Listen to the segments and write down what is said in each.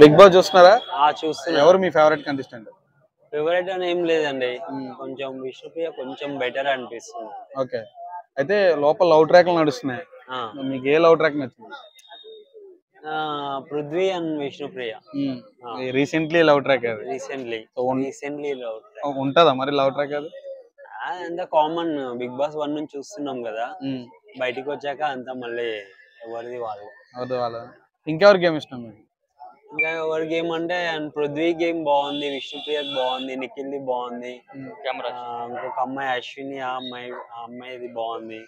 Big boss చూస్తున్నారా? చూస్తున్నా. ఎవరు మీ ఫేవరెట్ కంటెస్టెంట్? ఫేవరెట్ అని ఏం లేదండి, కొంచెం విష్ణుప్రియ కొంచెం బెటర్ అనిపిస్తుంది. ఓకే, అయితే లోపల లవ్ ట్రాక్లు నడుస్తున్నాయి, మీకు ఏ లవ్ ట్రాక్ నచ్చింది? Prithvi and Vishnupriya recently love track అది. రీసెంట్లీ లవ్ ట్రాక్ ఉంటుందా మరి లవ్ ట్రాక్ అది? అంత కామన్, బిగ్ బాస్ 1 నుంచి చూస్తున్నాం కదా, బయటికి వచ్చాక అంతా మళ్ళీ ఎవరిది వాళ్ళు. ఇంకెవరి గేమ్ ఇష్టం మీకు? ఇంకా ఎవరి గేమ్ అంటే పృథ్వీ గేమ్ బాగుంది, విష్ణుప్రియ బాగుంది, నిఖిల్ది బాగుంది, ఇంకొక అమ్మాయి అశ్విని, ఆ అమ్మాయిది బాగుంది,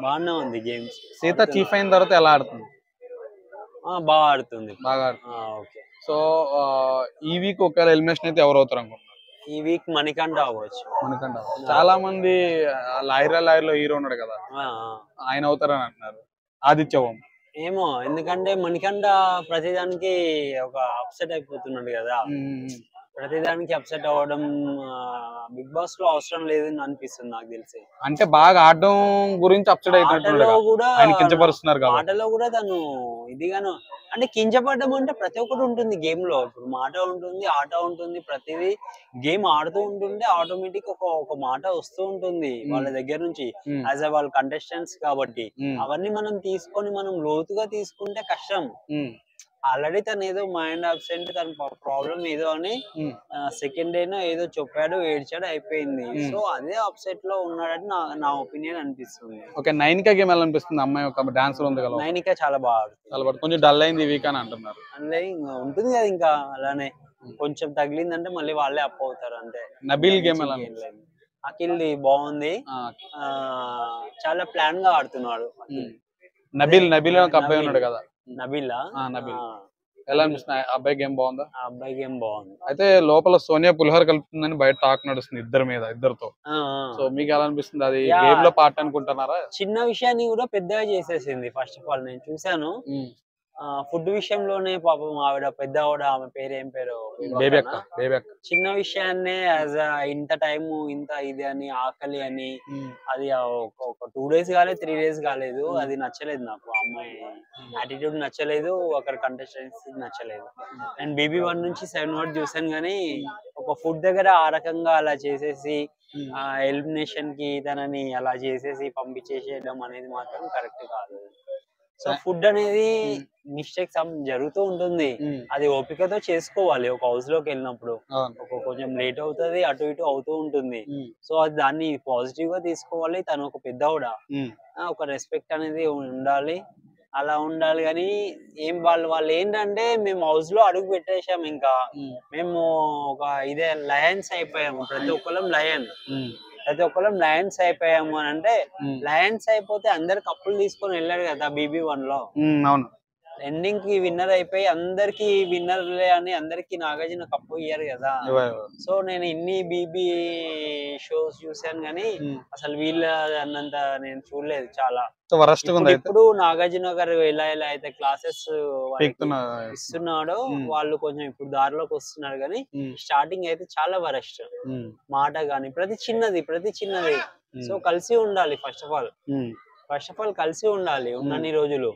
బాగానే ఉంది గేమ్స్. సీత చీఫ్ అయిన తర్వాత ఎలా ఆడుతుంది? బాగా ఆడుతుంది. ఓకే, సో ఈ వీక్ ఒకవేళ ఎలిమినేషన్ అయితే ఎవరు అవుతారు అనుకుంటున్నారు? ఈ వీక్ మణికంఠ అవ్వచ్చు. చాలా మంది లాయర్లో హీరో ఉన్నాడు కదా, ఆయన అవుతారని అంటున్నారు. ఆదిత్య ఓం ఏమో, ఎందుకంటే మణికంఠ ప్రతిదానికి ఒక అప్సెట్ అయిపోతున్నాడు కదా, ప్రతిదానికి అప్సెట్ అవ్వడం బిగ్ బాస్ లో అవసరం లేదని అనిపిస్తుంది నాకు తెలిసి. అంటే బాగా ఆడడం గురించి అప్సెట్ అవుతున్నాడు, ఆటలో కూడా తను ఇదిగాను, అంటే కించపడడం అంటే ప్రతి ఒక్కటి ఉంటుంది గేమ్ లో. ఇప్పుడు మాట ఉంటుంది, ఆట ఉంటుంది, ప్రతిదీ గేమ్ ఆడుతూ ఉంటుంటే ఆటోమేటిక్ ఒక మాట వస్తూ ఉంటుంది వాళ్ళ దగ్గర నుంచి, యాజ్ వాళ్ళ కంటెస్టెంట్స్ కాబట్టి. అవన్నీ మనం తీసుకొని మనం లోతుగా తీసుకుంటే కష్టం. ఆల్రెడీ తను ఏదో మైండ్ అబ్సెంట్, తన ప్రాబ్లం ఏదో అని సెకండ్ డేనో ఏదో చెప్పాడు, ఏడ్చాడు, అయిపోయింది. సో అదే అప్సెట్ లో ఉన్నాడని నా ఒపీనియన్ అనిపిస్తుంది. ఓకే, నైనికా గేమ్ ఎలా అనిపిస్తుంది? అమ్మాయి ఒక డాన్సర్ ఉంది కదా, నైనికా చాలా బాగా కొంచెం డల్ అయింది వీక్ అని అంటున్నారు. అంటే ఉంటుంది కదా, ఇంకా అలానే కొంచెం తగిలిందంటే మళ్ళీ వాళ్ళే అప్ అవుతారు అంతే. నబీల్ గేమ్ ఎలా? అఖిల్ది బాగుంది, చాలా ప్లాన్ గా ఆడుతున్నాడు. నబీల్ అబ్బాయి ఉన్నాడు కదా, నబీల్ ఎలా అనిపిస్తుంది? అబ్బాయి గేమ్ బాగుందా? అబ్బాయి గేమ్ బాగుంది. అయితే లోపల సోనియా పులిహోర కలుపుతుందని బయట టాక్ నడుస్తుంది ఇద్దరితో. సో మీకు ఎలా అనిపిస్తుంది? అది గేమ్ లో పార్ట్ అనుకుంటున్నారా? చిన్న విషయాన్ని కూడా పెద్దగా చేసేసింది. ఫస్ట్ ఆఫ్ ఆల్ నేను చూసాను, ఫుడ్ విషయంలోనే పాపం ఆవిడ పెద్ద ఆవిడ, ఆమె పేరు ఏం పేరు, బేబీ అక్క. చిన్న విషయాన్నే ఇంత టైము ఇంత ఇది అని, ఆకలి అని, అది ఒక 2 days కాలేదు, 3 days కాలేదు, అది నచ్చలేదు నాకు. అమ్మాయి యాటిట్యూడ్ నచ్చలేదు, ఒకరి కంటెస్టెన్స్ నచ్చలేదు. అండ్ BB1 నుంచి 7 వరకు చూసాను, కానీ ఒక ఫుడ్ దగ్గర ఆ రకంగా అలా చేసేసి ఎలిమినేషన్ కి తనని అలా చేసేసి పంపించేసేయడం అనేది మాత్రం కరెక్ట్ కాదు. సో ఫుడ్ అనేది మిస్టేక్స్ జరుగుతూ ఉంటుంది, అది ఓపికతో చేసుకోవాలి. ఒక హౌస్ లోకి వెళ్ళినప్పుడు కొంచెం లేట్ అవుతుంది, అటు ఇటు అవుతూ ఉంటుంది. సో అది దాన్ని పాజిటివ్ గా తీసుకోవాలి. తను ఒక పెద్దవాడ, ఒక రెస్పెక్ట్ అనేది ఉండాలి, అలా ఉండాలి. కానీ వాళ్ళు ఏంటంటే, మేము హౌస్ లో అడుగు పెట్టేసాం, ఇంకా మేము ఒక ఇదే లయన్స్ అయిపోయాము, ప్రతి ఒక్కరం లయన్స్ అయిపోయాము అని అంటే, లయన్స్ అయిపోతే అందరు కప్పులు తీసుకొని వెళ్ళారు కదా BB1 లో. ఎండింగ్ కి విన్నర్ అయిపోయి అందరికి విన్నర్లే అని అందరికి నాగార్జున కప్పు ఇయ్యారు కదా. సో నేను ఇన్ని BB షోస్ చూసాను, కానీ అసలు వీళ్ళ అన్నంత నేను చూడలేదు. చాలా ఇప్పుడు నాగార్జున గారు ఎలా అయితే క్లాసెస్ ఇస్తున్నాడో, వాళ్ళు కొంచెం ఇప్పుడు దారిలోకి వస్తున్నారు. కానీ స్టార్టింగ్ అయితే చాలా వరస్ట్ మాట గాని, ప్రతి చిన్నది. సో కలిసి ఉండాలి. ఫస్ట్ ఆఫ్ ఆల్ కలిసి ఉండాలి ఉన్నన్ని రోజులు.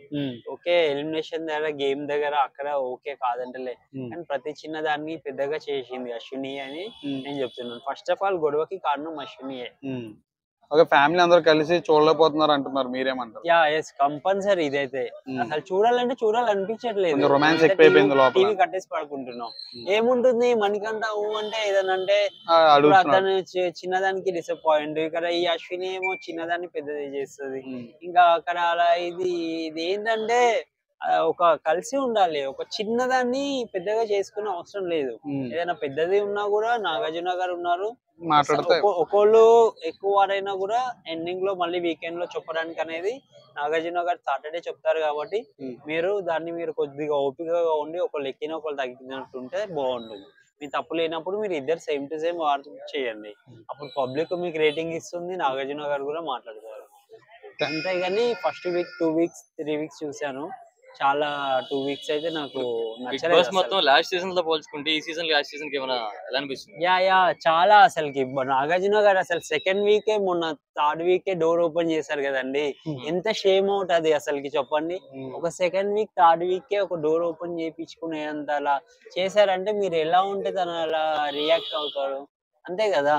ఓకే, ఎలిమినేషన్ దగ్గర, గేమ్ దగ్గర అక్కడ ఓకే కాదంటలే, కానీ ప్రతి చిన్న దాన్ని పెద్దగా చేసింది అశ్విని అని నేను చెప్తున్నాను. ఫస్ట్ ఆఫ్ ఆల్ గొడవకి కారణం అశ్వినియే. ఒక ఫ్యామిలీ అందరూ కలిసి చూడలేకపోతున్నారు అంటున్నారు, మీరేమంటారు? కంపల్సరీ ఇదైతే అసలు చూడాలనిపించట్లేదు, టీవీ కట్టేసి పడుకుంటున్నాం. ఏముంటుంది మణికంఠ అంటే ఏదనంటే అతను చిన్నదానికి డిసప్పాయింట్, ఇక్కడ ఈ అశ్విని ఏమో చిన్నదాన్ని పెద్దది చేస్తుంది. ఇంకా అక్కడ అలా ఇది ఏంటంటే ఒక కలిసి ఉండాలి. ఒక చిన్నదాన్ని పెద్దగా చేసుకునే అవసరం లేదు. ఏదైనా పెద్దది ఉన్నా కూడా నాగార్జున గారు ఉన్నారు, ఒకళ్ళు ఎక్కువ వారైనా కూడా ఎండింగ్ లో మళ్ళీ వీకెండ్ లో చెప్పడానికి అనేది నాగార్జున గారు సాటర్డే చెప్తారు. కాబట్టి మీరు కొద్దిగా ఓపికగా ఉండి ఒకళ్ళు ఎక్కిన ఒకళ్ళు తగ్గినట్టుంటే బాగుంటుంది. మీ తప్పు లేనప్పుడు మీరు ఇద్దరు సేమ్ టు సేమ్ వర్క్ చేయండి, అప్పుడు పబ్లిక్ మీకు రేటింగ్ ఇస్తుంది, నాగార్జున గారు కూడా మాట్లాడతారు. అంతేగాని ఫస్ట్ వీక్ 2 weeks 3 weeks చూసాను, చాలా 2 వీక్స్ అయితే నాకు బిగ్ నచ్చలేదు బాస్ అసలు. మొత్తం లాస్ట్ సీజన్ తో పోల్చుకుంటే ఈ సీజన్ లాస్ట్ సీజన్ కి ఏమైనా ఎలా అనిపిస్తుంది? యా చాలా అసలుకి నాగార్జున గారు అసలు సెకండ్ వీకే మొన్న థర్డ్ వీకే డోర్ ఓపెన్ చేశారు కదండి. ఎంత షేమ్ అవుట్ అది అసలుకి చెప్పండి. ఒక సెకండ్ వీక్ థర్డ్ వీకే ఒక డోర్ ఓపెన్ చేయించుకునేంత అలా చేశారంటే మీరు ఎలా ఉంటే తను అలా రియాక్ట్ అవుతారు, అంతే కదా.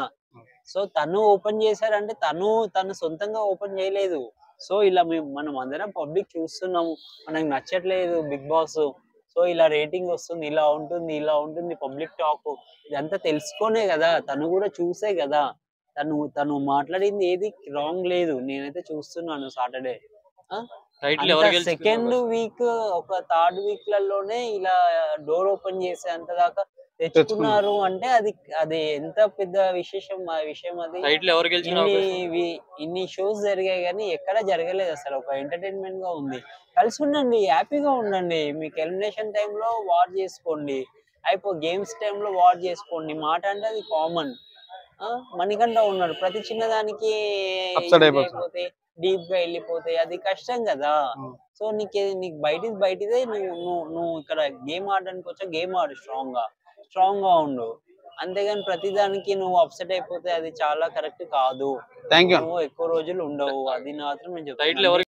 సో తను ఓపెన్ చేశారంటే తను సొంతంగా ఓపెన్ చేయలేదు. సో ఇలా మనం అందరం పబ్లిక్ చూస్తున్నాము, మనకు నచ్చట్లేదు బిగ్ బాస్, సో ఇలా రేటింగ్ వస్తుంది, ఇలా ఉంటుంది పబ్లిక్ టాక్, ఇదంతా తెలుసుకొనే కదా, తను కూడా చూసే కదా. తను మాట్లాడింది ఏది రాంగ్ లేదు, నేనైతే చూస్తున్నాను సాటర్డే. టైటిల్ అంత ఎవరు గెలుచుకున్నారు? సెకండ్ వీక్ ఒక థర్డ్ వీక్ లలోనే ఇలా డోర్ ఓపెన్ చేసే అంత దాకా తెచ్చుకున్నారు అంటే అది అది ఎంత పెద్ద విషయం అది. టైటిల్ ఎవరు గెలుచుకునే ఇన్ని అవకాశం? ఇన్ని షోస్ జరిగాయి కానీ ఎక్కడ జరగలేదు అసలు. ఒక ఎంటర్టైన్మెంట్ గా ఉంది. కలిసి ఉండండి, హ్యాపీగా ఉండండి. మీకు ఎలిమినేషన్ టైంలో వార్ చేసుకోండి, గేమ్స్ టైంలో వార్ చేసుకోండి. మాట అంటే అది కామన్. మణికంఠ ఉన్నాడు, ప్రతి చిన్నదానికి Upset అయిపోతాడు. అయిపోతే డీప్ గా వెళ్ళిపోతే అది కష్టం కదా. సో నీకు బయటిదే, నువ్వు ఇక్కడ గేమ్ ఆడడానికి వచ్చా, గేమ్ ఆడు, స్ట్రాంగ్ గా ఉండు. అంతేగాని ప్రతి దానికి నువ్వు అప్సెట్ అయిపోతే అది చాలా కరెక్ట్ కాదు. Thank you. నువ్వు ఎక్కువ రోజులు ఉండవు, అది మాత్రం నేను టైటిల్ చెప్తున్నాను. ఎవరు